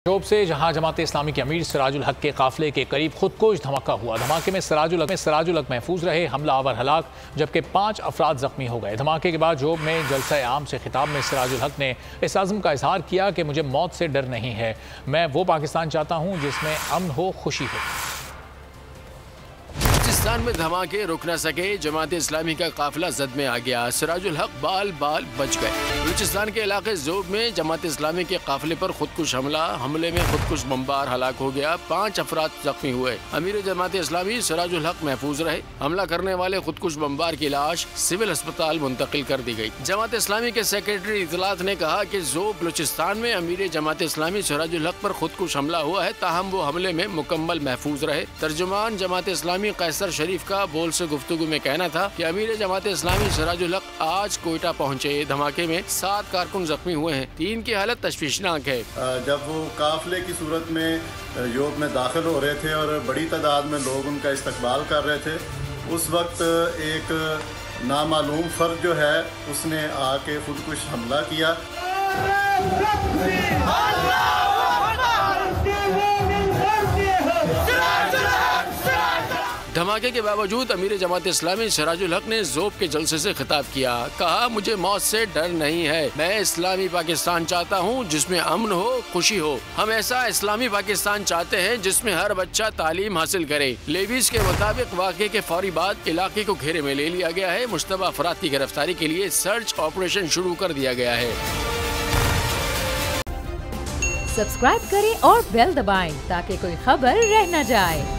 शोब से जहां जमात इस्लामी के अमीर सिराजुल हक के काफिले के करीब खुदकुश धमाका हुआ। धमाके में सिराजुल हक महफूज रहे, हमला आवर हलाक, जबकि 5 अफराद जख्मी हो गए। धमाके के बाद जोब में जलसा आम से खिताब में सिराजुल हक ने इस अज़्म का इजहार किया कि मुझे मौत से डर नहीं है, मैं वो पाकिस्तान चाहता हूँ जिसमें अमन हो, खुशी हो। बलूचिस्तान में धमाके रुक न सके, जमात इस्लामी का काफिला जद में आ गया, सिराजुल हक बाल बाल बच गए। बलूचिस्तान के इलाके जोब में जमात इस्लामी के काफिले पर खुदकुश हमले में खुदकुश बमबार हलाक हो गया, 5 अफराद जख्मी हुए। अमीर जमात इस्लामी सिराजुल हक महफूज रहे। हमला करने वाले खुदकुश बमबार की लाश सिविल अस्पताल मुंतकिल कर दी गई। जमात इस्लामी के सेक्रेटरी इतलात ने कहा कि जोब बलूचिस्तान में अमीर जमात इस्लामी सिराजुल हक पर खुदकुश हमला हुआ है, ताहम वो हमले में मुकम्मल महफूज रहे। तर्जुमान जमात इस्लामी कैसर शरीफ का बोल से गुफ्तगू में कहना था कि अमीर जमात इस्लामी सिराजुल हक आज कोयटा पहुंचे। धमाके में 7 कारकुन जख्मी हुए हैं, 3 की हालत तशवीशनाक है। जब वो काफिले की सूरत में योग में दाखिल हो रहे थे और बड़ी तादाद में लोग उनका इस्तकबाल कर रहे थे, उस वक्त एक नामालूम फर्द जो है उसने आके खुदकुश हमला किया। धमाके के बावजूद अमीर जमात इस्लामी सिराजुल हक ने जोब के जलसे से खिताब किया, कहा मुझे मौत से डर नहीं है, मैं इस्लामी पाकिस्तान चाहता हूँ जिसमें अमन हो, खुशी हो। हम ऐसा इस्लामी पाकिस्तान चाहते हैं जिसमें हर बच्चा तालीम हासिल करे। लेविस के मुताबिक वाक़े के फौरी बाद इलाके को घेरे में ले लिया गया है। मुश्तबा अफराद की गिरफ्तारी के लिए सर्च ऑपरेशन शुरू कर दिया गया है। सब्सक्राइब करें और बेल दबाएं ताकि कोई खबर रह न जाए।